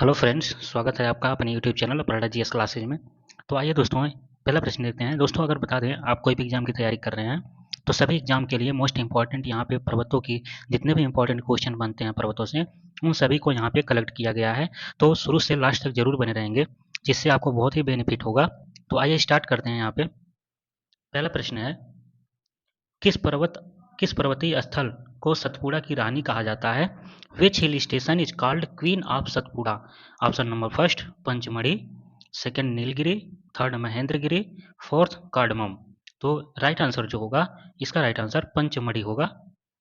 Hello friends, स्वागत है आपका अपने YouTube channel paratha GS classes में। तो आइए दोस्तों, पहला प्रश्न देखते हैं। दोस्तों, अगर बता दें आप कोई भी एग्जाम की तैयारी कर रहे हैं तो सभी एग्जाम के लिए मोस्ट इंपॉर्टेंट यहाँ पे पर्वतों की जितने भी इंपॉर्टेंट क्वेश्चन बनते हैं पर्वतों से, उन सभी को यहाँ पे कलेक्ट किया गया है। तो शुरू से लास्ट तक जरूर बने रहेंगे, जिससे आपको बहुत ही बेनिफिट होगा। तो आइए स्टार्ट करते हैं। यहाँ पे पहला प्रश्न है, किस पर्वत किस पर्वतीय स्थल को सतपुड़ा की रानी कहा जाता है? Which hill station is called queen of Satpura? Option number first Pachmarhi, second Nilgiri, third Mahendragiri, fourth cardamom. तो राइट आंसर जो होगा, इसका राइट आंसर पंचमढ़ी होगा।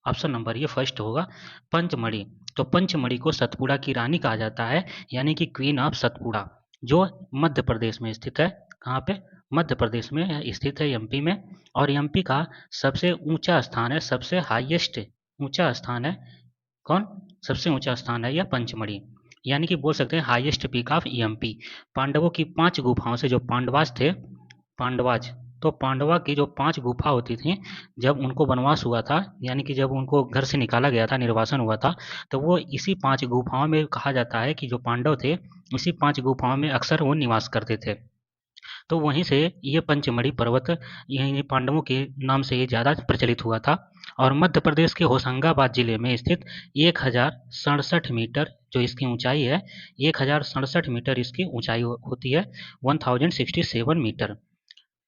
ऑप्शन नंबर ये फर्स्ट होगा, पंचमढ़ी। तो पंचमढ़ी को सतपुड़ा की रानी कहा जाता है, यानी कि क्वीन ऑफ सतपुड़ा, जो मध्य प्रदेश में स्थित है। कहाँ पे? मध्य प्रदेश में स्थित है, एमपी में। और एमपी का सबसे ऊंचा स्थान है, सबसे हाईएस्ट ऊंचा स्थान है। कौन? सबसे ऊंचा स्थान है यह पंचमढ़ी, यानी कि बोल सकते हैं हाईएस्ट पीक ऑफ एमपी। पांडवों की 5 गुफाओं से, जो पांडवाज थे, पांडवाज, तो पांडवा की जो 5 गुफा होती थी, जब उनको वनवास हुआ था, यानी कि जब उनको घर से निकाला गया था, निर्वासन हुआ था, तो वो इसी 5 गुफाओं में कहा जाता है कि जो पांडव थे, इसी 5 गुफाओं में अक्सर वो निवास करते थे। तो वहीं से ये पंचमढ़ी पर्वत यहीं पांडवों के नाम से ये ज़्यादा प्रचलित हुआ था। और मध्य प्रदेश के होशंगाबाद जिले में स्थित 1067 मीटर जो इसकी ऊंचाई है, 1067 मीटर इसकी ऊंचाई होती है, 1067 मीटर।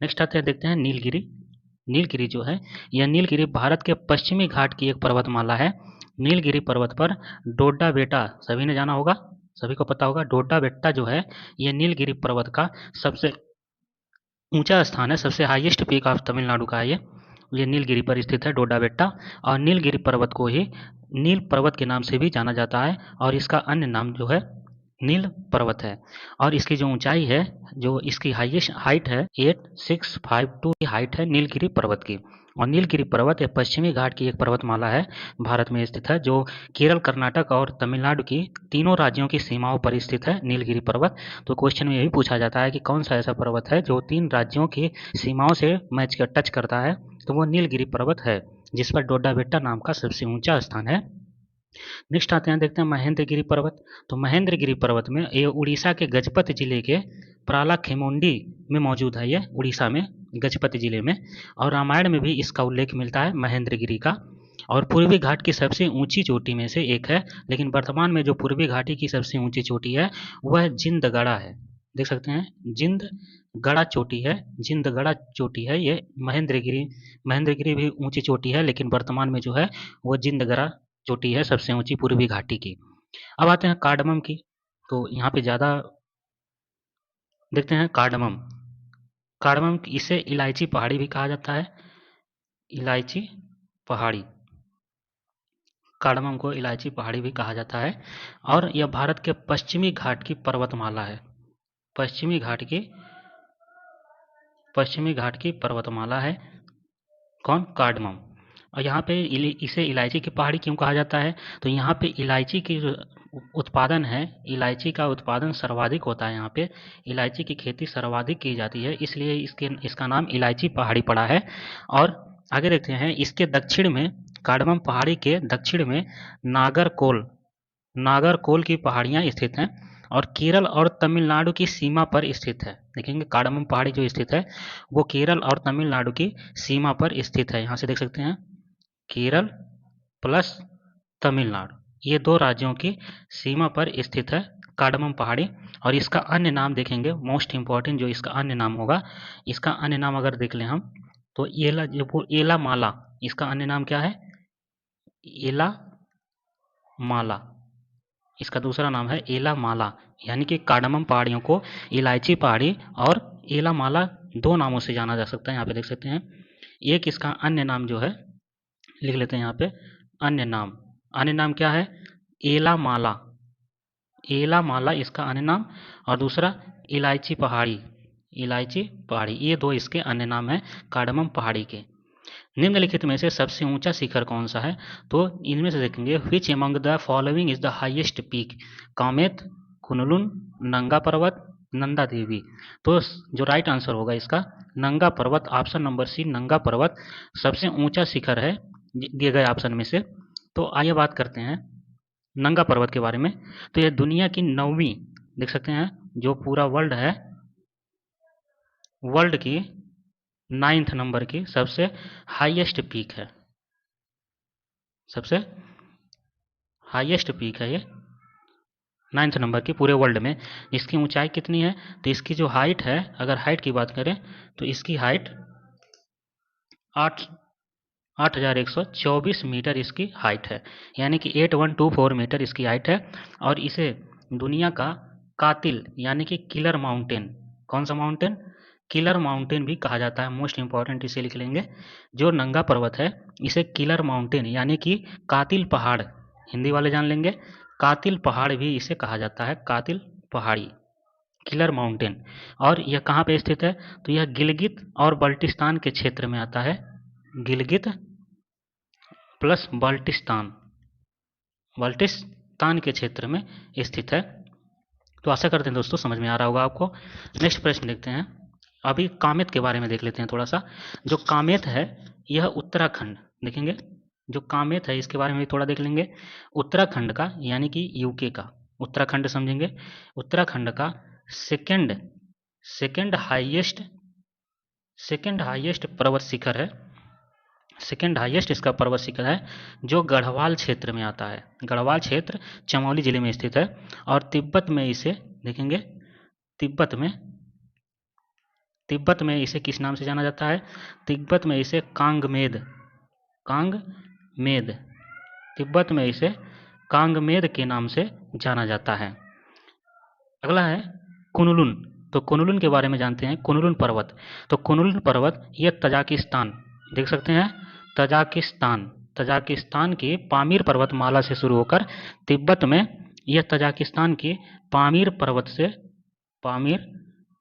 नेक्स्ट आते हैं, देखते हैं नीलगिरी। नीलगिरी जो है, यह नीलगिरी भारत के पश्चिमी घाट की एक पर्वतमाला है। नीलगिरी पर्वत पर डोडा बेटा, सभी ने जाना होगा, सभी को पता होगा, डोडा बेट्टा जो है, यह नीलगिरी पर्वत का सबसे ऊंचा स्थान है, सबसे हाईएस्ट पीक ऑफ तमिलनाडु का है ये नीलगिरी पर स्थित है डोडा बेट्टा। और नीलगिरी पर्वत को ही नील पर्वत के नाम से भी जाना जाता है, और इसका अन्य नाम जो है नील पर्वत है। और इसकी जो ऊंचाई है, जो इसकी हाईएस्ट हाइट है, 8652 की हाइट है नीलगिरी पर्वत की। और नीलगिरी पर्वत एक पश्चिमी घाट की एक पर्वतमाला है, भारत में स्थित है, जो केरल, कर्नाटक और तमिलनाडु की तीनों राज्यों की सीमाओं पर स्थित है नीलगिरी पर्वत। तो क्वेश्चन में यही पूछा जाता है कि कौन सा ऐसा पर्वत है जो 3 राज्यों की सीमाओं से मैच कर टच करता है, तो वो नीलगिरी पर्वत है, जिस पर डोडा बेट्टा नाम का सबसे ऊंचा स्थान है। नेक्स्ट आते हैं, देखते हैं महेंद्रगिरी पर्वत। तो महेंद्रगिरी पर्वत में ये उड़ीसा के गजपति जिले के प्रालाखेमुंडी में मौजूद है, ये उड़ीसा में गजपति जिले में। और रामायण में भी इसका उल्लेख मिलता है महेंद्रगिरी का। और पूर्वी घाट की सबसे ऊंची चोटी में से एक है, लेकिन वर्तमान में जो पूर्वी घाटी की सबसे ऊंची चोटी है वह जिंदगड़ा है। देख सकते हैं, जिंदगड़ा चोटी है, जिंदगड़ा चोटी है ये। महेंद्रगिरी महेंद्रगिरी भी ऊंची चोटी है, लेकिन वर्तमान में जो है वो जिंदगड़ा चोटी है, सबसे ऊंची पूर्वी घाटी की। अब आते हैं कार्डमम की। तो यहाँ पे ज़्यादा देखते हैं कार्डमम। कार्डमम, इसे इलायची पहाड़ी भी कहा जाता है, इलायची पहाड़ी। कार्डमम को इलायची पहाड़ी भी कहा जाता है। और यह भारत के पश्चिमी घाट की पर्वतमाला है, पश्चिमी घाट की पर्वतमाला है। कौन? कार्डमम। और यहाँ पे इसे इलायची की पहाड़ी क्यों कहा जाता है? तो यहाँ पे इलायची की जो उत्पादन है, इलायची का उत्पादन सर्वाधिक होता है। यहाँ पे इलायची की खेती सर्वाधिक की जाती है, इसलिए इसका नाम इलायची पहाड़ी पड़ा है। और आगे देखते हैं, इसके दक्षिण में, कार्डमम पहाड़ी के दक्षिण में नागरकोल नागरकोल की पहाड़ियाँ स्थित हैं, और केरल और तमिलनाडु की सीमा पर स्थित है। देखेंगे कार्डमम पहाड़ी जो स्थित है वो केरल और तमिलनाडु की सीमा पर स्थित है। यहाँ से देख सकते हैं, केरल प्लस तमिलनाडु, ये 2 राज्यों की सीमा पर स्थित है कार्डमम पहाड़ी। और इसका अन्य नाम देखेंगे, मोस्ट इंपॉर्टेंट जो इसका अन्य नाम होगा, इसका अन्य नाम अगर देख लें हम, तो एला माला, इसका अन्य नाम क्या है? एला माला, इसका दूसरा नाम है एला माला। यानी कि कार्डमम पहाड़ियों को इलायची पहाड़ी और एला माला 2 नामों से जाना जा सकता है। यहाँ पे देख सकते हैं, एक इसका अन्य नाम जो है, लिख लेते हैं यहाँ पे, अन्य नाम क्या है? एला माला, एला माला इसका अन्य नाम। और दूसरा इलायची पहाड़ी, ये 2 इसके अन्य नाम हैं कार्डमम पहाड़ी के। निम्नलिखित में से सबसे ऊंचा शिखर कौन सा है? तो इनमें से देखेंगे, which among the following is the highest peak? Kamet, Kunlun, नंगा पर्वत, नंदा देवी। तो जो राइट आंसर होगा इसका, नंगा पर्वत, ऑप्शन नंबर सी, नंगा पर्वत सबसे ऊंचा शिखर है दिए गए ऑप्शन में से। तो आइए बात करते हैं नंगा पर्वत के बारे में, तो यह दुनिया की 9वीं, देख सकते हैं, जो पूरा वर्ल्ड है, वर्ल्ड की 9th नंबर की सबसे हाईएस्ट पीक है, सबसे हाईएस्ट पीक है ये 9th नंबर की पूरे वर्ल्ड में। इसकी ऊंचाई कितनी है, तो इसकी जो हाइट है, अगर हाइट की बात करें तो इसकी हाइट 8,124 मीटर इसकी हाइट है, यानी कि 8124 मीटर इसकी हाइट है। और इसे दुनिया का कातिल यानी कि किलर माउंटेन, कौन सा माउंटेन, किलर माउंटेन भी कहा जाता है। मोस्ट इंपॉर्टेंट इसे लिख लेंगे, जो नंगा पर्वत है इसे किलर माउंटेन यानी कि कातिल पहाड़, हिंदी वाले जान लेंगे, कातिल पहाड़ भी इसे कहा जाता है, कातिल पहाड़ी, किलर माउंटेन। और यह कहाँ पे स्थित है, तो यह गिलगित और बल्टिस्तान के क्षेत्र में आता है, गिलगित प्लस बाल्टिस्तान, बाल्टिस्तान के क्षेत्र में स्थित है। तो आशा करते हैं दोस्तों समझ में आ रहा होगा आपको। नेक्स्ट प्रश्न देखते हैं, अभी कामेत के बारे में देख लेते हैं थोड़ा सा। जो कामेत है यह उत्तराखंड, देखेंगे जो कामेत है इसके बारे में भी थोड़ा देख लेंगे। उत्तराखंड का यानी कि यूके का, उत्तराखंड समझेंगे, उत्तराखंड का सेकेंड सेकेंड हाईएस्ट पर्वत शिखर है, सेकेंड हाईएस्ट इसका पर्वत शिखर है, जो गढ़वाल क्षेत्र में आता है। गढ़वाल क्षेत्र चमोली जिले में स्थित है। और तिब्बत में इसे देखेंगे, तिब्बत में इसे किस नाम से जाना जाता है, तिब्बत में इसे कांगमेद, तिब्बत में इसे कांगमेद के नाम से जाना जाता है। अगला है कुनलुन, तो कुनलुन के बारे में जानते हैं, कुनलुन पर्वत। तो कुनलुन पर्वत यह तजाकिस्तान, देख सकते हैं, तजाकिस्तान की पामीर पर्वतमाला से शुरू होकर तिब्बत में यह तजाकिस्तान की पामीर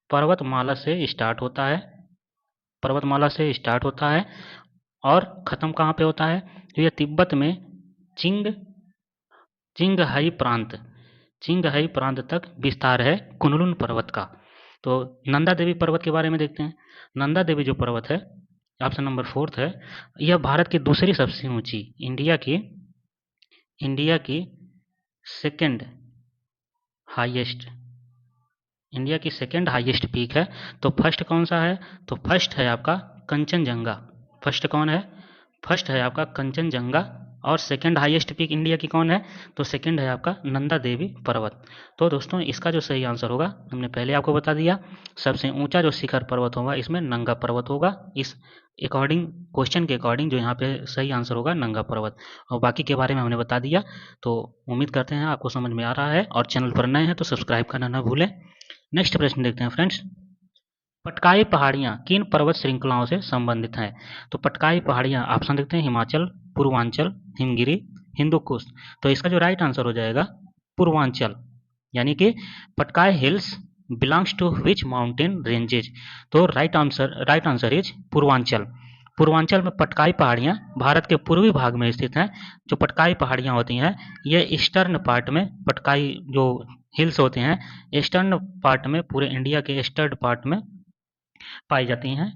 पर्वतमाला से स्टार्ट होता है, और ख़त्म कहाँ पे होता है, तो यह तिब्बत में चिंगहाई प्रांत तक विस्तार है कुनलुन पर्वत का। तो नंदा देवी पर्वत के बारे में देखते हैं। नंदा देवी जो पर्वत है, ऑप्शन नंबर 4 है, यह भारत की दूसरी सबसे ऊंची, इंडिया की सेकेंड हाईएस्ट पीक है। तो फर्स्ट कौन सा है, तो फर्स्ट है आपका कंचनजंगा, फर्स्ट कौन है, फर्स्ट है आपका कंचनजंगा। और सेकेंड हाईएस्ट पीक इंडिया की कौन है, तो सेकेंड है आपका नंदा देवी पर्वत। तो दोस्तों इसका जो सही आंसर होगा, हमने पहले आपको बता दिया, सबसे ऊंचा जो शिखर पर्वत होगा इसमें नंगा पर्वत होगा। इस अकॉर्डिंग, क्वेश्चन के अकॉर्डिंग जो यहाँ पे सही आंसर होगा नंगा पर्वत। और बाकी के बारे में हमने बता दिया। तो उम्मीद करते हैं आपको समझ में आ रहा है, और चैनल पर नए हैं तो सब्सक्राइब करना ना भूलें। नेक्स्ट प्रश्न देखते हैं फ्रेंड्स, पटकाई पहाड़ियाँ किन पर्वत श्रृंखलाओं से संबंधित हैं। तो पटकाई पहाड़ियाँ ऑप्शन देखते हैं, हिमाचल, पूर्वांचल, हिमगिरी, हिंदुकुश। तो इसका जो राइट आंसर हो जाएगा पूर्वांचल, यानी कि Patkai hills belongs to which mountain ranges. तो right answer is Purvanchal. Purvanchal में पटकाई पहाड़ियाँ भारत के पूर्वी भाग में स्थित हैं। जो पटकाई पहाड़ियाँ होती हैं ये ईस्टर्न पार्ट में, पटकाई जो हिल्स होते हैं ईस्टर्न पार्ट में, पूरे इंडिया के ईस्टर्न पार्ट में पाई जाती हैं।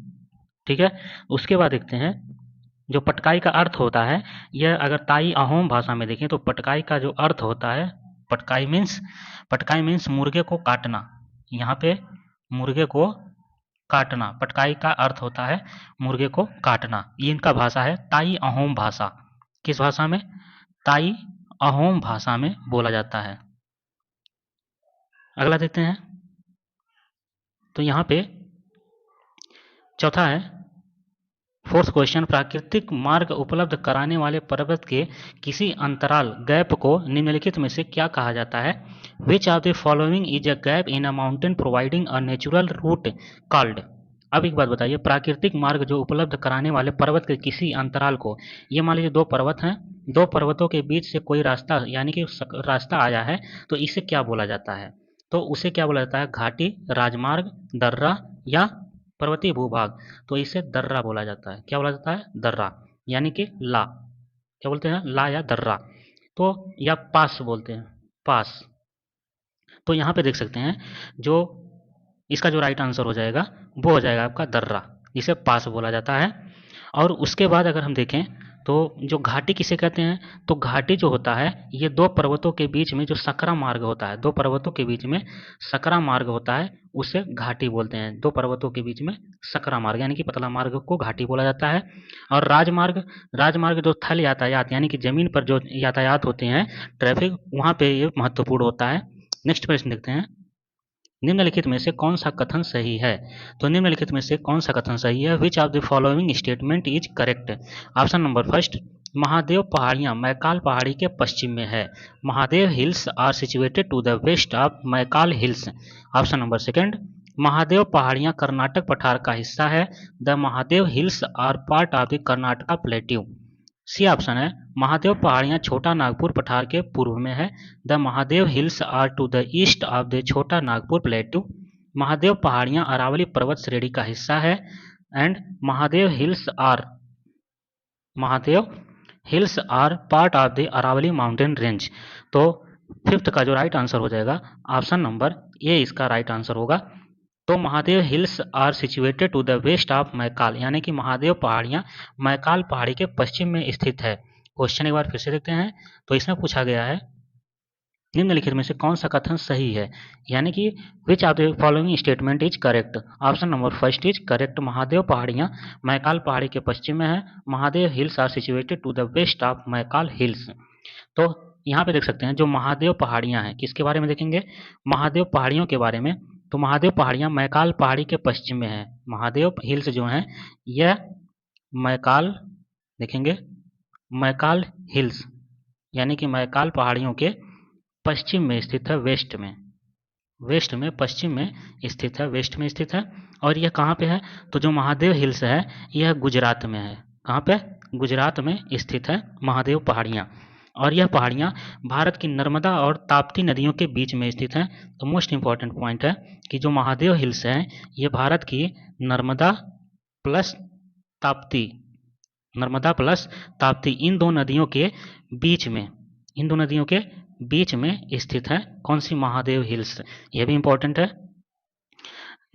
ठीक है, उसके बाद देखते हैं जो पटकाई का अर्थ होता है, यह अगर ताई अहोम भाषा में देखें तो पटकाई का जो अर्थ होता है, पटकाई मीन्स मुर्गे को काटना। यहाँ पे मुर्गे को काटना, पटकाई का अर्थ होता है मुर्गे को काटना। ये इनका भाषा है ताई अहोम भाषा। किस भाषा में, ताई अहोम भाषा में बोला जाता है। अगला देखते हैं, तो यहाँ पे चौथा है, फोर्थ क्वेश्चन, प्राकृतिक मार्ग उपलब्ध कराने वाले पर्वत के किसी अंतराल गैप को निम्नलिखित में से क्या कहा जाता है। Which of the following is a gap in a mountain providing a natural route called. अब एक बात बताइए, प्राकृतिक मार्ग जो उपलब्ध कराने वाले पर्वत के किसी अंतराल को, ये मान लीजिए दो पर्वत हैं, दो पर्वतों के बीच से कोई रास्ता यानी कि रास्ता आया है, तो इसे क्या बोला जाता है, तो उसे क्या बोला जाता है, घाटी, राजमार्ग, दर्रा या पर्वतीय भूभाग। तो इसे दर्रा बोला जाता है। क्या बोला जाता है, दर्रा, यानी कि ला, क्या बोलते हैं, ला या दर्रा। तो या पास बोलते हैं, पास। तो यहाँ पे देख सकते हैं जो इसका जो राइट आंसर हो जाएगा वो हो जाएगा आपका दर्रा, इसे पास बोला जाता है। और उसके बाद अगर हम देखें तो जो घाटी किसे कहते हैं, तो घाटी जो होता है ये दो पर्वतों के बीच में जो सकरा मार्ग होता है, दो पर्वतों के बीच में सकरा मार्ग होता है उसे घाटी बोलते हैं। दो पर्वतों के बीच में सकरा मार्ग यानी कि पतला मार्ग को घाटी बोला जाता है। और राजमार्ग, राजमार्ग जो थल यातायात यानी कि जमीन पर जो यातायात होते हैं ट्रैफिक, वहाँ पे ये महत्वपूर्ण होता है। नेक्स्ट प्रश्न देखते हैं, निम्नलिखित में से कौन सा कथन सही है। तो निम्नलिखित में से कौन सा कथन सही है, which of the following statement is correct. Option number first, Mahadev पहाड़ियां मैकाल पहाड़ी के पश्चिम में है। Mahadev hills are situated to the west of Maikal hills. Option number second, Mahadev पहाड़ियां कर्नाटक पठार का हिस्सा है। The Mahadev hills are part of the Karnataka plateau. C option है, महादेव पहाड़ियां छोटा नागपुर पठार के पूर्व में है। The Mahadev hills are to the east of the Chota Nagpur plateau. Mahadev पहाड़ियां अरावली पर्वत श्रेणी का हिस्सा है। And Mahadev hills are part of the Aravalli mountain range. तो फिफ्थ का जो राइट आंसर हो जाएगा ऑप्शन नंबर ए इसका राइट आंसर होगा। तो Mahadev hills are situated to the west of Maikal यानी कि महादेव पहाड़ियां मैकाल पहाड़ी के पश्चिम में स्थित है। क्वेश्चन एक बार फिर से देखते हैं। तो इसमें पूछा गया है निम्नलिखित में से कौन सा कथन सही है, यानी कि which of the following statement is correct. Option number first is correct, Mahadev पहाड़ियां मैकाल पहाड़ी के पश्चिम में है। Mahadev hills are situated to the west of Maikal hills. तो यहाँ पे देख सकते हैं जो महादेव पहाड़ियां हैं किसके बारे में देखेंगे, महादेव पहाड़ियों के बारे में। तो महादेव पहाड़ियां मैकाल पहाड़ी के पश्चिम में है। महादेव हिल्स जो हैं यह मैकाल, देखेंगे मैकाल हिल्स यानी कि मैकाल पहाड़ियों के पश्चिम में स्थित है, वेस्ट में पश्चिम में स्थित है, वेस्ट में स्थित है। और यह कहाँ पे है, तो जो महादेव हिल्स है यह गुजरात में है। कहाँ पे, गुजरात में स्थित है महादेव पहाड़ियाँ। और यह पहाड़ियाँ भारत की नर्मदा और ताप्ती नदियों के बीच में स्थित हैं। तो मोस्ट इम्पॉर्टेंट पॉइंट है कि जो महादेव हिल्स हैं ये भारत की नर्मदा प्लस ताप्ती इन दो नदियों के बीच में स्थित है। कौन सी, महादेव हिल्स, यह भी इंपॉर्टेंट है।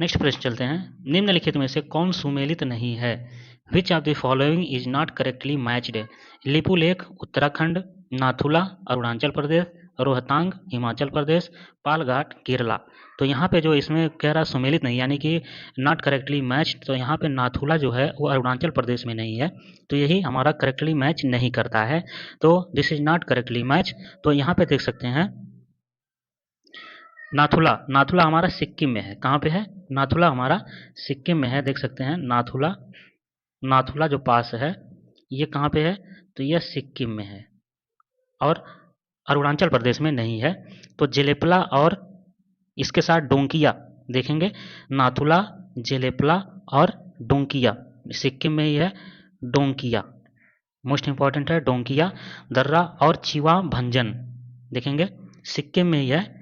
नेक्स्ट प्रश्न चलते हैं, निम्नलिखित में से कौन सुमेलित नहीं है। Which of the following is not correctly matched. Lipulekh Uttarakhand, Nathula Arunachal Pradesh, Rohtang Himachal Pradesh, Palghat Kerala. तो यहाँ पे जो इसमें कह रहा सुमेलित नहीं यानी कि नॉट करेक्टली मैच्ड, तो यहाँ पे नाथुला जो है वो अरुणाचल प्रदेश में नहीं है, तो यही हमारा करेक्टली मैच नहीं करता है। तो this is not correctly match. तो यहाँ पे देख सकते हैं नाथुला हमारा सिक्किम में है। कहाँ पे है, नाथुला हमारा सिक्किम में है, देख सकते हैं नाथुला जो पास है ये कहाँ पे है, तो यह सिक्किम में है और अरुणाचल प्रदेश में नहीं है। तो जेलेपला और इसके साथ डोंकिया देखेंगे, नाथुला, जेलेपला और डोंकिया सिक्किम में ही है। डोंकिया मोस्ट इंपॉर्टेंट है, डोंकिया दर्रा और चीवा भंजन देखेंगे सिक्किम में ही है।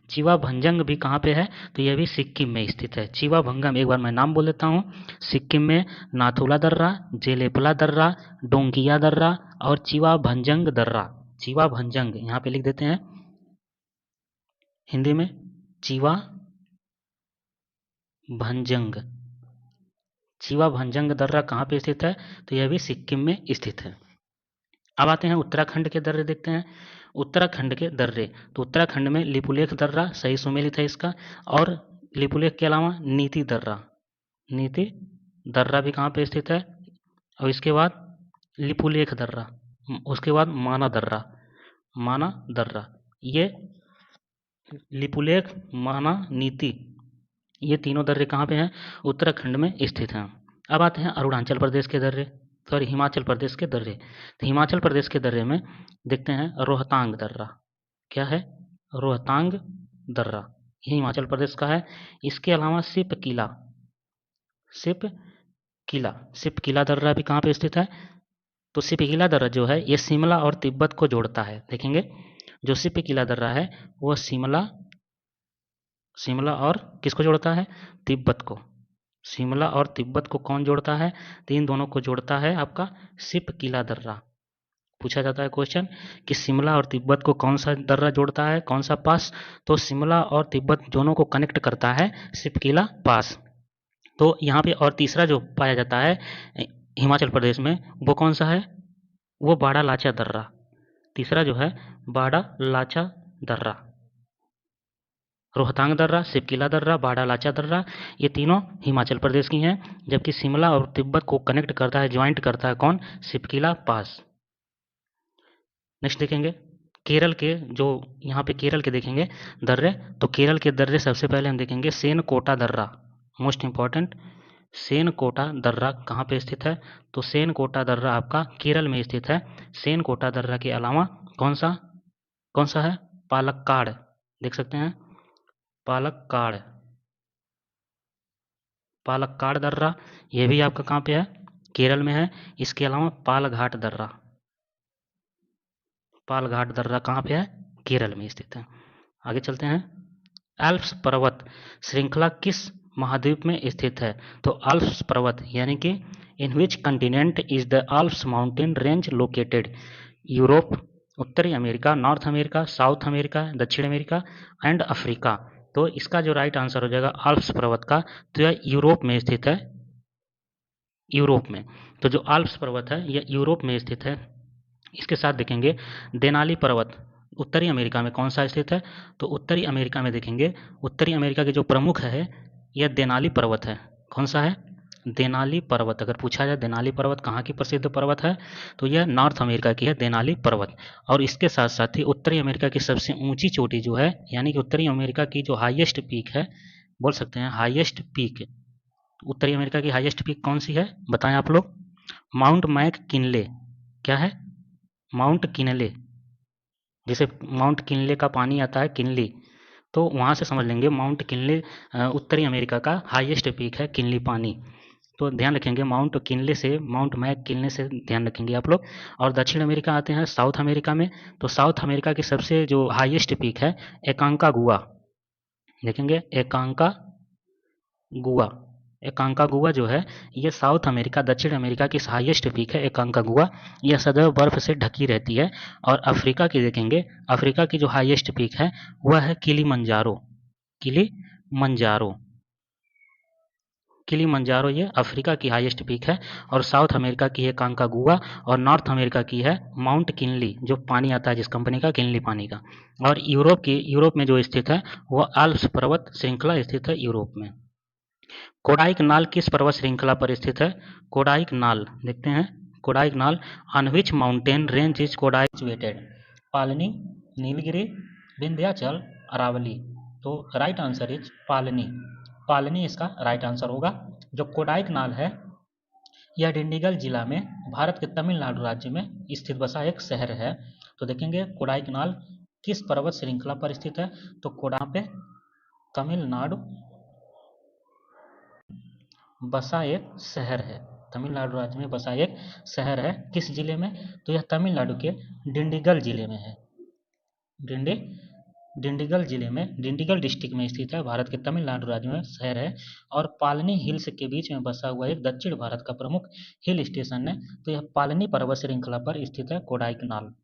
चीवा भंजंग भी कहाँ पे है, तो यह भी सिक्किम में स्थित है। चीवा भंगम एक बार मैं नाम बोल देता हूँ, सिक्किम में नाथुला दर्रा, जेलेपला दर्रा, डोंकिया दर्रा और चीवा भंजंग दर्रा। चीवा भंजंग यहाँ पे लिख देते हैं हिंदी में, चीवा भंजंग दर्रा कहाँ पे स्थित है, तो यह भी सिक्किम में स्थित है। अब आते हैं उत्तराखंड के दर्रे देखते हैं। उत्तराखंड के दर्रे, तो उत्तराखंड में लिपुलेख दर्रा सही सुमेलित है इसका, और लिपुलेख के अलावा नीति दर्रा भी कहाँ पे स्थित है, और इसके बाद लिपुलेख दर्रा, उसके बाद माना दर्रा, ये लिपुलेख, माना, नीति, ये तीनों दर्रे कहाँ पे हैं, उत्तराखंड में स्थित हैं। अब आते हैं अरुणाचल प्रदेश के दर्रे, सॉरी हिमाचल प्रदेश के दर्रे। तो हिमाचल प्रदेश के दर्रे में देखते हैं रोहतांग दर्रा, क्या है, रोहतांग दर्रा, ये हिमाचल प्रदेश का है। इसके अलावा सिप किला दर्रा भी कहाँ पे स्थित है, तो सिप किला दर्रा जो है ये शिमला और तिब्बत को जोड़ता है। देखेंगे जो सिप किला दर्रा है वो शिमला और किसको जोड़ता है, तिब्बत को। शिमला और तिब्बत को कौन जोड़ता है, तो इन दोनों को जोड़ता है आपका सिप किला दर्रा। पूछा जाता है क्वेश्चन कि शिमला और तिब्बत को कौन सा दर्रा जोड़ता है, कौन सा पास, तो शिमला और तिब्बत दोनों को कनेक्ट करता है सिप किला पास। तो यहाँ पे और तीसरा जो पाया जाता है हिमाचल प्रदेश में, वो कौन सा है? वो बाड़ा लाचा दर्रा। तीसरा जो है बाड़ा लाचा दर्रा, रोहतांग दर्रा, सिपकिला दर्रा, बाड़ा लाचा दर्रा, ये तीनों हिमाचल प्रदेश की हैं, जबकि शिमला और तिब्बत को कनेक्ट करता है, ज्वाइंट करता है कौन? सिपकिला पास। नेक्स्ट देखेंगे केरल के, जो यहाँ पे केरल के देखेंगे दर्रे, तो केरल के दर्रे सबसे पहले हम देखेंगे सेनकोटा दर्रा, मोस्ट इंपॉर्टेंट। सेनकोटा दर्रा कहाँ पे स्थित है? तो सेनकोटा दर्रा आपका केरल में स्थित है। सेनकोटा दर्रा के अलावा कौन सा है? पालक्काड़, देख सकते हैं पालक्काड़, पालक्काड़ दर्रा, ये भी आपका कहाँ पे है? केरल में है। इसके अलावा पालघाट दर्रा, पालघाट दर्रा कहाँ पे है? केरल में स्थित है। आगे चलते हैं, एल्प्स पर्वत श्रृंखला किस महाद्वीप में स्थित है? तो अल्प्स पर्वत यानी कि in which continent is the Alps mountain range located? Europe, उत्तरी America, North America, South America, दक्षिण अमेरिका एंड अफ्रीका। तो इसका जो राइट आंसर हो जाएगा अल्प्स पर्वत का, तो यह यूरोप में स्थित है, यूरोप में। तो जो अल्प्स पर्वत है यह यूरोप में स्थित है। इसके साथ देखेंगे देनाली पर्वत उत्तरी अमेरिका में कौन सा स्थित है? तो उत्तरी अमेरिका में देखेंगे, उत्तरी अमेरिका के जो प्रमुख है यह देनाली पर्वत है। कौन सा है? देनाली पर्वत। अगर पूछा जाए देनाली पर्वत कहाँ की प्रसिद्ध पर्वत है, तो यह नॉर्थ अमेरिका की है देनाली पर्वत। और इसके साथ साथ ही उत्तरी अमेरिका की सबसे ऊंची चोटी जो है, यानी कि उत्तरी अमेरिका की जो हाईएस्ट पीक है, बोल सकते हैं हाईएस्ट पीक, उत्तरी अमेरिका की हाईएस्ट पीक कौन सी है बताएं आप लोग? Mount McKinley. क्या है? माउंट किनले, जैसे माउंट किनले का पानी आता है किनली, तो वहाँ से समझ लेंगे माउंट किनले उत्तरी अमेरिका का हाईएस्ट पीक है किनली पानी। तो ध्यान रखेंगे माउंट किनले से, माउंट मैक किनले से ध्यान रखेंगे आप लोग। और दक्षिण अमेरिका आते हैं साउथ अमेरिका में, तो साउथ अमेरिका की सबसे जो हाईएस्ट पीक है एकांकागुआ, देखेंगे एकांकागुआ, एकांकागुआ जो है ये साउथ अमेरिका, दक्षिण अमेरिका की हाईएस्ट पीक है एकांकागुआ। यह सदैव बर्फ से ढकी रहती है। और अफ्रीका की देखेंगे, अफ्रीका की जो हाईएस्ट पीक है वह है किलीमंजारो, किलीमंजारो, किलीमंजारो ये अफ्रीका की हाईएस्ट पीक है। और साउथ अमेरिका की है कांकागुआ, और नॉर्थ अमेरिका की है माउंट किनली, जो पानी आता है जिस कंपनी का, किनली पानी का। और यूरोप में जो स्थित है वह आल्प्स पर्वत श्रृंखला स्थित है यूरोप में। कोडाइकनाल किस पर्वत श्रृंखला पर स्थित है? कोडाइकनाल देखते हैं, Kodaikanal on which mountain range is Kodaikanal situated? Palani, Nilgiri, Vindhyachal, Aravalli. तो right answer is Palani, Palani इसका राइट आंसर होगा। जो कोडाइकनाल है यह डिंडीगल जिला में भारत के तमिलनाडु राज्य में स्थित बसा एक शहर है। तो देखेंगे कोडाइकनाल किस पर्वत श्रृंखला पर स्थित है? तो कोडा पे तमिलनाडु बसा एक शहर है, तमिलनाडु राज्य में बसा एक शहर है। किस जिले में? तो यह तमिलनाडु के डिंडीगल जिले में है, डिंडी डिंडीगल जिले में, डिंडीगल डिस्ट्रिक्ट में स्थित है, भारत के तमिलनाडु राज्य में शहर है। और पालनी हिल्स के बीच में बसा हुआ एक दक्षिण भारत का प्रमुख हिल स्टेशन है। तो यह पालनी पर्वत श्रृंखला पर स्थित है कोडाइकनाल।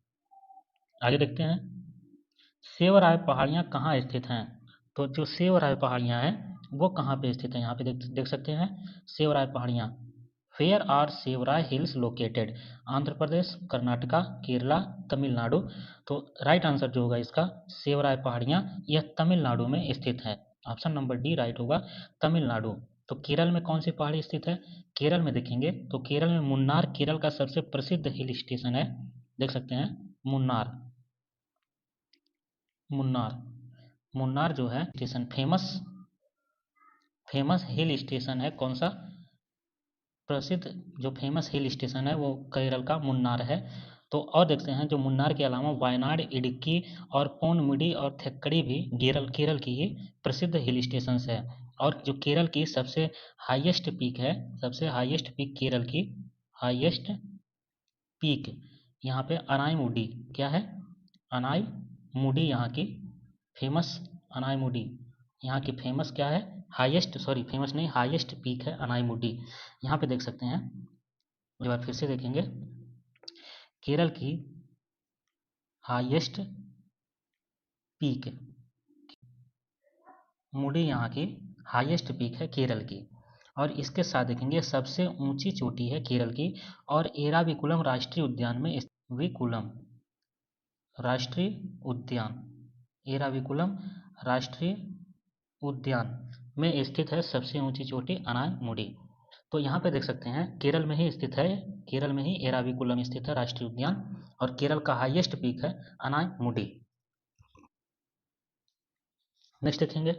आगे देखते हैं, सेवराय पहाड़ियाँ कहाँ स्थित हैं? तो जो सेवराय पहाड़ियाँ हैं वो कहाँ पे स्थित है? यहाँ पे देख सकते हैं सेवराय पहाड़ियाँ। Where are Shevaroy hills located? Andhra Pradesh, Karnataka, Kerala, Tamil Nadu. तो राइट आंसर जो होगा इसका सेवराय पहाड़ियाँ, यह तमिलनाडु में स्थित है। ऑप्शन नंबर डी राइट होगा, तमिलनाडु। तो केरल में कौन सी पहाड़ी स्थित है? केरल में देखेंगे तो केरल में मुन्नार केरल का सबसे प्रसिद्ध हिल स्टेशन है, देख सकते हैं मुन्नार, मुन्नार, मुन्नार जो है स्टेशन फेमस हिल स्टेशन है। कौन सा प्रसिद्ध जो फेमस हिल स्टेशन है वो केरल का मुन्नार है। तो और देखते हैं जो मुन्नार के अलावा वायनाड, इडुक्की और पोनमुडी और थेक्कड़ी भी केरल की ही प्रसिद्ध हिल स्टेशन है। और जो केरल की सबसे हाईएस्ट पीक है, सबसे हाईएस्ट पीक केरल की हाईएस्ट पीक, यहाँ पे अनाईमुडी, क्या है? अनाईमुडी यहाँ की फेमस, अनाईमुडी यहाँ की फेमस क्या है? हाईएस्ट, सॉरी फेमस नहीं, हाईएस्ट पीक है अनाईमुडी। यहाँ पे देख सकते हैं, एक बार फिर से देखेंगे, केरल की हाईएस्ट पीक, मुडी यहाँ की हाईएस्ट पीक है केरल की। और इसके साथ देखेंगे सबसे ऊंची चोटी है केरल की, और एराविकुलम राष्ट्रीय उद्यान में विकुलम राष्ट्रीय उद्यान, एराविकुलम राष्ट्रीय उद्यान में स्थित है सबसे ऊंची चोटी अनायमुडी। तो यहाँ पे देख सकते हैं केरल में ही स्थित है, केरल में ही एराविकुलम स्थित है राष्ट्रीय उद्यान, और केरल का हाईएस्ट पीक है अनायमुडी। नेक्स्ट देखेंगे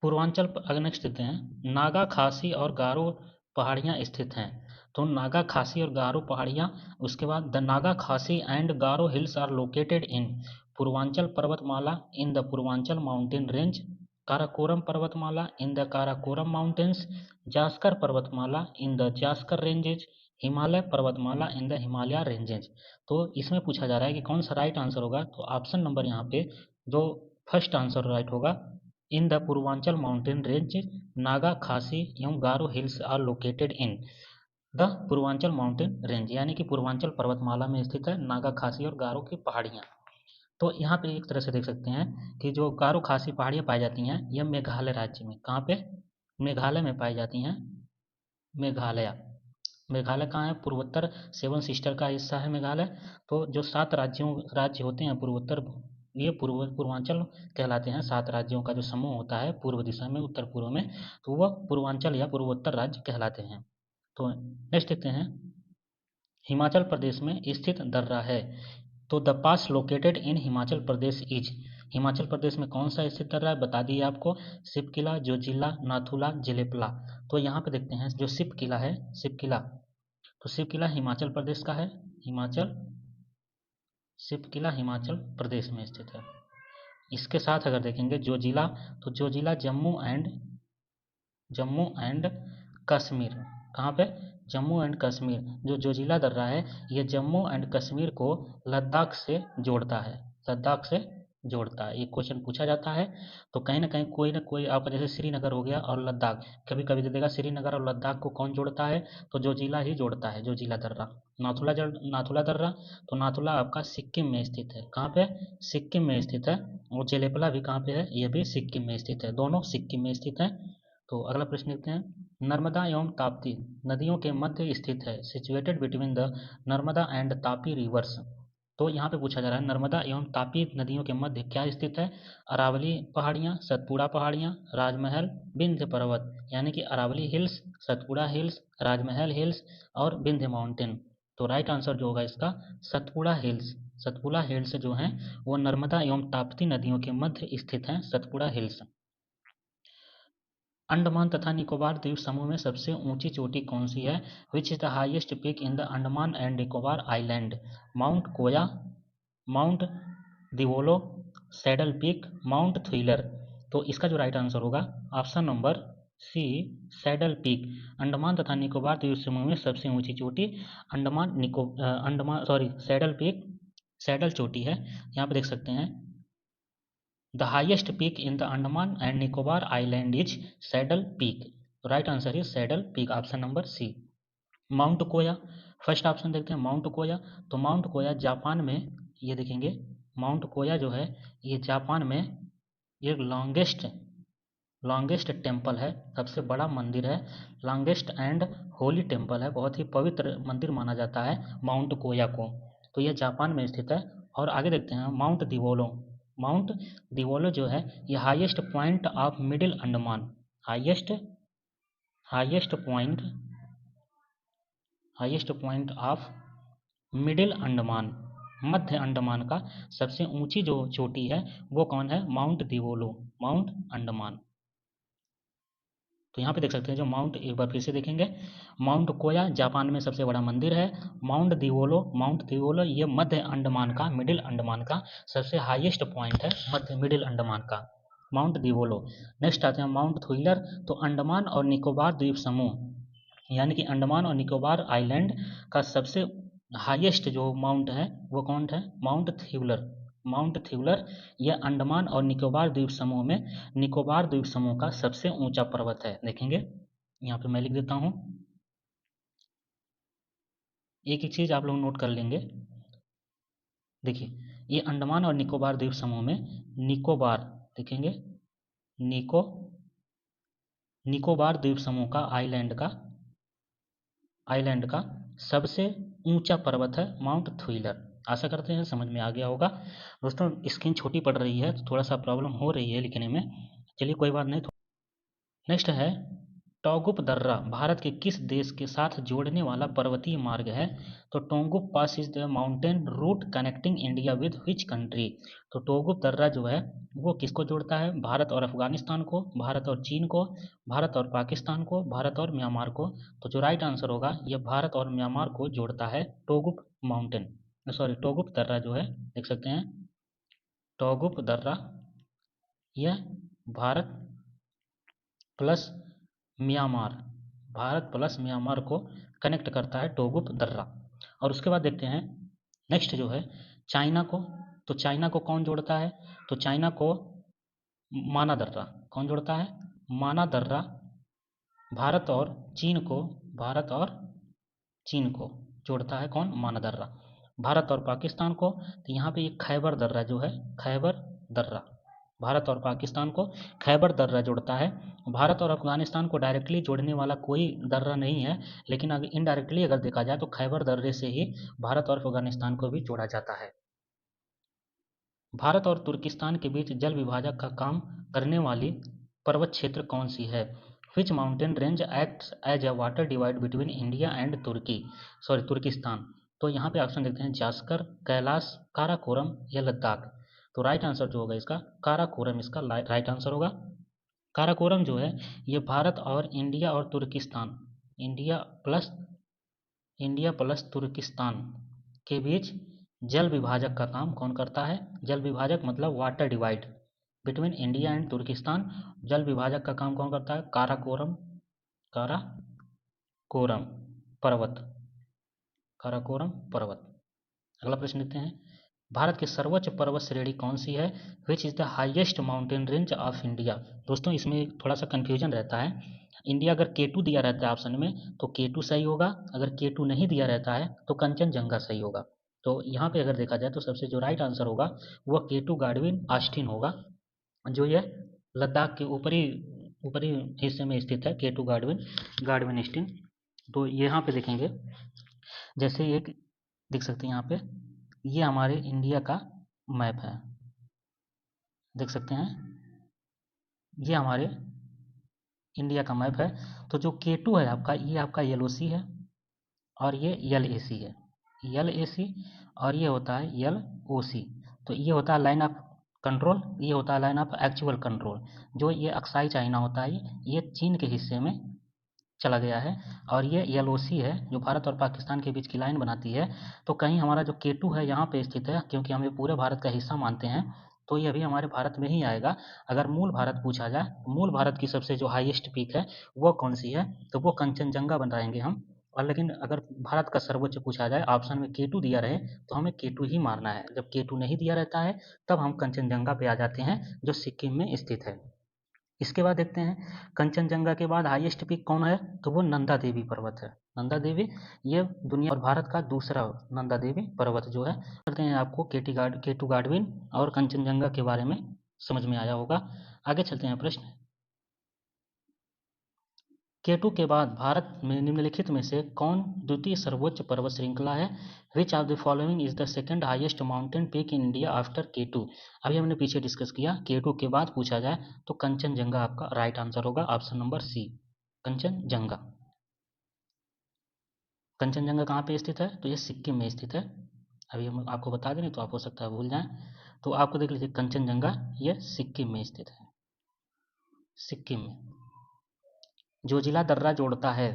पूर्वांचल, अगर नेक्स्ट देते हैं नागा, खासी और गारो पहाड़ियाँ स्थित हैं। तो नागा, खासी और गारो पहाड़ियाँ, उसके बाद the Naga, Khasi and Garo hills are located in Purvanchal पर्वतमाला in the Purvanchal mountain range, Karakoram पर्वतमाला in the Karakoram mountains, Zanskar पर्वतमाला in the Zanskar ranges, Himalaya पर्वतमाला इन द हिमालय रेंजेज। तो इसमें पूछा जा रहा है कि कौन सा राइट आंसर होगा, तो ऑप्शन नंबर यहाँ पे जो फर्स्ट आंसर राइट होगा, in the Purvanchal mountain range Naga, Khasi एवं Garo hills are located in the Purvanchal mountain range, यानी कि पूर्वांचल पर्वतमाला में स्थित है नागा, खासी और गारो की पहाड़ियाँ। तो यहाँ पे एक तरह से देख सकते हैं कि जो गारो खासी पहाड़ियाँ पाई जाती हैं यह मेघालय राज्य में, कहाँ पे, मेघालय में पाई जाती हैं। मेघालय, मेघालय कहाँ है, पूर्वोत्तर सेवन सिस्टर का हिस्सा है मेघालय। तो जो 7 राज्य होते हैं पूर्वोत्तर, ये पूर्वांचल कहलाते हैं। 7 राज्यों का जो समूह होता है पूर्व दिशा में, उत्तर पूर्व में, तो वह पूर्वांचल या पूर्वोत्तर राज्य कहलाते हैं। तो नेक्स्ट देखते हैं हिमाचल प्रदेश में स्थित दर्रा है। तो the pass located in Himachal Pradesh is, Himachal Pradesh में कौन सा स्थित दर्रा है बता दिए आपको, सिपकिला, जोजिला, नाथुला, जेलेपला। तो यहाँ पे देखते हैं जो सिपकिला है, सिपकिला, तो सिपकिला हिमाचल प्रदेश का है, हिमाचल, सिपकिला हिमाचल प्रदेश में स्थित है। इसके साथ अगर देखेंगे जोजिला, तो जोजिला जम्मू एंड कश्मीर, कहाँ पे, जम्मू एंड कश्मीर, जो जोजिला दर्रा है ये जम्मू एंड कश्मीर को लद्दाख से जोड़ता है, लद्दाख से जोड़ता है। ये क्वेश्चन पूछा जाता है, तो कहीं ना कोई आपका जैसे श्रीनगर हो गया और लद्दाख, कभी कभी दे देगा श्रीनगर और लद्दाख को कौन जोड़ता है, तो जोजिला ही जोड़ता है, जोजिला दर्रा। नाथुला दर्रा, तो नाथुला आपका सिक्किम में स्थित है, कहाँ पे, सिक्किम में स्थित है। और जेलेपला भी कहाँ पे है, ये भी सिक्किम में स्थित है, दोनों सिक्किम में स्थित है। तो अगला प्रश्न देखते हैं नर्मदा एवं ताप्ती नदियों के मध्य स्थित है, situated between the Narmada and Tapi reverse. तो यहाँ पे पूछा जा रहा है नर्मदा एवं तापी नदियों के मध्य क्या स्थित है, अरावली पहाड़ियाँ, सतपुड़ा पहाड़ियाँ, राजमहल, विंध्य पर्वत, यानी कि अरावली हिल्स, सतपुड़ा हिल्स, राजमहल हिल्स और विंध्य माउंटेन। तो राइट आंसर जो होगा इसका सतपुड़ा हिल्स, सतपुड़ा हिल्स जो हैं वो नर्मदा एवं ताप्ती नदियों के मध्य स्थित हैं, सतपुड़ा हिल्स। अंडमान तथा निकोबार द्वीप समूह में सबसे ऊंची चोटी कौन सी है, which is the highest peak in the Andaman and Nicobar island, mount Koya, mount Diavolo, saddle peak, mount Thuillier. तो इसका जो राइट आंसर होगा option number C, saddle peak. Andaman तथा निकोबार द्वीप समूह में सबसे ऊंची चोटी Andaman sorry saddle peak, saddle चोटी है। यहाँ पे देख सकते हैं the highest peak in the Andaman and Nicobar island is saddle peak. Right answer is saddle peak, option number C. Mount Koya, first option देखते हैं माउंट कोया। तो माउंट कोया जापान में, ये देखेंगे माउंट कोया जो है ये जापान में एक लॉन्गेस्ट टेम्पल है, सबसे बड़ा मंदिर है, लॉन्गेस्ट एंड होली टेम्पल है, बहुत ही पवित्र मंदिर माना जाता है माउंट कोया को। तो यह जापान में स्थित है। और आगे देखते हैं माउंट दिवोलो, माउंट दिवोलो जो है ये highest point of middle Andaman, highest point, highest point of middle Andaman, मध्य अंडमान का सबसे ऊंची जो चोटी है वो कौन है, माउंट दिवोलो, माउंट अंडमान। तो यहाँ पे देख सकते हैं जो माउंट, एक बार फिर से देखेंगे माउंट कोया जापान में सबसे बड़ा मंदिर है, माउंट दिवोलो ये मध्य अंडमान का, मिडिल अंडमान का सबसे हाईएस्ट पॉइंट है, मध्य मिडिल अंडमान का माउंट दिवोलो। नेक्स्ट आते हैं माउंट थ्रिलर। तो अंडमान और निकोबार द्वीप समूह यानी कि अंडमान और निकोबार आइलैंड का सबसे हाईएस्ट जो माउंट है वो कौन है, माउंट थ्रिलर, माउंट थ्रिलर। यह अंडमान और निकोबार द्वीप समूह में, निकोबार द्वीप समूह का सबसे ऊंचा पर्वत है। देखेंगे यहाँ पे मैं लिख देता हूँ, एक एक चीज आप लोग नोट कर लेंगे। देखिए ये अंडमान और निकोबार द्वीप समूह में निकोबार, देखेंगे निको निकोबार द्वीप समूह का आइलैंड का सबसे ऊंचा पर्वत है माउंट थ्विलर। आशा करते हैं समझ में आ गया होगा। दोस्तों स्क्रीन छोटी पड़ रही है तो थोड़ा सा प्रॉब्लम हो रही है लिखने में, चलिए कोई बात नहीं। नेक्स्ट है टोंगुप दर्रा भारत के किस देश के साथ जोड़ने वाला पर्वतीय मार्ग है? तो Tongup pass is the mountain route connecting India with which country? तो टोंगुप दर्रा जो है वो किसको जोड़ता है? भारत और अफगानिस्तान को, भारत और चीन को, भारत और पाकिस्तान को, भारत और म्यांमार को। तो जो राइट आंसर होगा ये भारत और म्यांमार को जोड़ता है टोंगुप माउंटेन, सॉरी टोंगुप दर्रा जो है, देख सकते हैं टोंगुप दर्रा यह Bharat plus Myanmar, Bharat plus Myanmar को कनेक्ट करता है टोंगुप दर्रा। और उसके बाद देखते हैं नेक्स्ट जो है चाइना को। तो चाइना को कौन जोड़ता है? तो चाइना को माना दर्रा कौन जोड़ता है? माना दर्रा भारत और चीन को जोड़ता है कौन? माना दर्रा। भारत और पाकिस्तान को, तो यहाँ पे ये खैबर दर्रा जो है, खैबर दर्रा भारत और पाकिस्तान को खैबर दर्रा जोड़ता है। भारत और अफगानिस्तान को डायरेक्टली जोड़ने वाला कोई दर्रा नहीं है, लेकिन अगर इनडायरेक्टली अगर देखा जाए तो खैबर दर्रे से ही भारत और अफगानिस्तान को भी जोड़ा जाता है। भारत और तुर्किस्तान के बीच जल विभाजक का काम करने वाली पर्वत क्षेत्र कौन सी है? Which mountain range acts as a water divide between India and Turkistan. तो यहाँ पे ऑप्शन देखते हैं जास्कर, कैलाश, काराकोरम या लद्दाख। तो राइट आंसर जो होगा इसका काराकोरम, इसका राइट आंसर होगा। काराकोरम जो है ये भारत और इंडिया और तुर्किस्तान, इंडिया प्लस तुर्किस्तान के बीच जल विभाजक का काम कौन करता है? जल विभाजक मतलब water divide between India and Turkistan, जल विभाजक का काम कौन करता है? काराकोरम पर्वत, काराकोरम पर्वत। अगला प्रश्न देखते हैं भारत की सर्वोच्च पर्वत श्रेणी कौन सी है? Which is the highest mountain range of India. दोस्तों इसमें थोड़ा सा कंफ्यूजन रहता है। इंडिया अगर K2 दिया रहता है ऑप्शन में तो K2 सही होगा, अगर K2 नहीं दिया रहता है तो कंचनजंगा सही होगा। तो यहाँ पे अगर देखा जाए तो सबसे जो राइट आंसर होगा वह K2 गार्डविन आस्टिन होगा, जो ये लद्दाख के ऊपरी ऊपरी हिस्से में स्थित है। K2 Godwin Austen. तो यहाँ पे देखेंगे जैसे एक देख सकते हैं यहाँ पे ये हमारे इंडिया का मैप है, देख सकते हैं ये हमारे इंडिया का मैप है। तो जो K2 है आपका ये आपका LOC है और ये LAC है, LAC और ये होता है LOC। तो ये होता है लाइन ऑफ कंट्रोल, ये होता है लाइन ऑफ एक्चुअल कंट्रोल। जो ये अक्साई चाइना होता है ये चीन के हिस्से में चला गया है, और ये LOC है जो भारत और पाकिस्तान के बीच की लाइन बनाती है। तो कहीं हमारा जो K2 है यहाँ पे स्थित है, क्योंकि हम ये पूरे भारत का हिस्सा मानते हैं तो ये अभी हमारे भारत में ही आएगा। अगर मूल भारत पूछा जाए, मूल भारत की सबसे जो हाईएस्ट पीक है वो कौन सी है, तो वो कंचनजंगा बनाएंगे हम। और लेकिन अगर भारत का सर्वोच्च पूछा जाए, ऑप्शन में K2 दिया रहे तो हमें K2 ही मारना है। जब K2 नहीं दिया रहता है तब हम कंचनजंगा पे आ जाते हैं जो सिक्किम में स्थित है। इसके बाद देखते हैं कंचनजंगा के बाद हाईएस्ट पीक कौन है, तो वो नंदा देवी पर्वत है। नंदा देवी ये दुनिया और भारत का दूसरा नंदा देवी पर्वत जो है। करते हैं आपको K2 गार्डविन और कंचनजंगा के बारे में समझ में आया होगा। आगे चलते हैं प्रश्न। K2 के बाद भारत में निम्नलिखित में से कौन द्वितीय सर्वोच्च पर्वत श्रृंखला है? Which of the following is the second highest mountain peak in India after K2। अभी हमने पीछे डिस्कस किया, K2 के बाद पूछा जाए तो कंचनजंगा आपका राइट आंसर होगा, option number C Kanchenjunga. Kanchenjunga कहाँ पे स्थित है, तो ये सिक्किम में स्थित है। अभी हम आपको बता दें तो आप हो सकता है भूल जाएं, तो आपको देख लीजिए कंचनजंगा ये सिक्किम में स्थित है, सिक्किम में। जोजिला दर्रा जोड़ता है,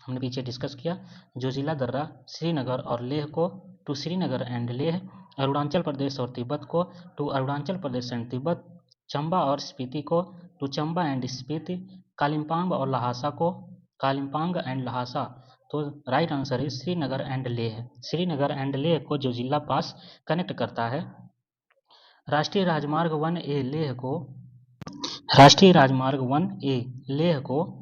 हमने पीछे डिस्कस किया, जोजिला दर्रा श्रीनगर और लेह को टू श्रीनगर एंड लेह, अरुणाचल प्रदेश और तिब्बत को to Arunachal Pradesh and Tibet, Chamba और स्पीति को टू चंबा एंड स्पीति, कालिम्पोंग और लहासा को कालिम्पोंग एंड लहासा। तो राइट आंसर है श्रीनगर एंड लेह। श्रीनगर एंड लेह को जोजिला पास कनेक्ट करता है। राष्ट्रीय राजमार्ग 1A लेह को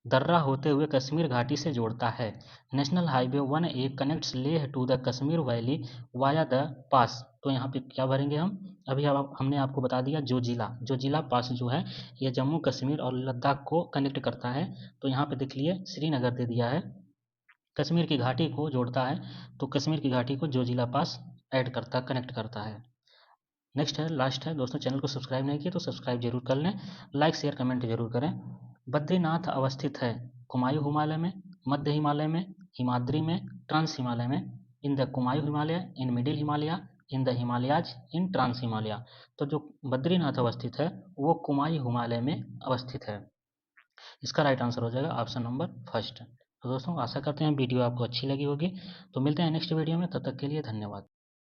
दर्रा होते हुए कश्मीर घाटी से जोड़ता है। National highway 1A connects Leh to the Kashmir valley via the pass. तो यहाँ पे क्या भरेंगे हम? अभी अब हमने आपको बता दिया जोजिला पास जो है ये जम्मू कश्मीर और लद्दाख को कनेक्ट करता है। तो यहाँ पे देख लिए श्रीनगर दे दिया है, कश्मीर की घाटी को जोड़ता है, तो कश्मीर की घाटी को जोजिला पास ऐड करता कनेक्ट करता है। नेक्स्ट है, लास्ट है दोस्तों, चैनल को सब्सक्राइब नहीं किया तो सब्सक्राइब जरूर कर लें, लाइक शेयर कमेंट जरूर करें। बद्रीनाथ अवस्थित है कुमायूं हिमालय में, मध्य हिमालय में, हिमाद्री में, ट्रांस हिमालय में, in the Kumaon Himalaya, in middle Himalaya, in the Himalayas, in trans Himalaya. तो जो बद्रीनाथ अवस्थित है वो कुमायूं हिमालय में अवस्थित है। इसका राइट आंसर हो जाएगा ऑप्शन नंबर फर्स्ट। तो दोस्तों आशा करते हैं वीडियो आपको अच्छी लगी होगी। तो मिलते हैं नेक्स्ट वीडियो में, तब तक के लिए धन्यवाद।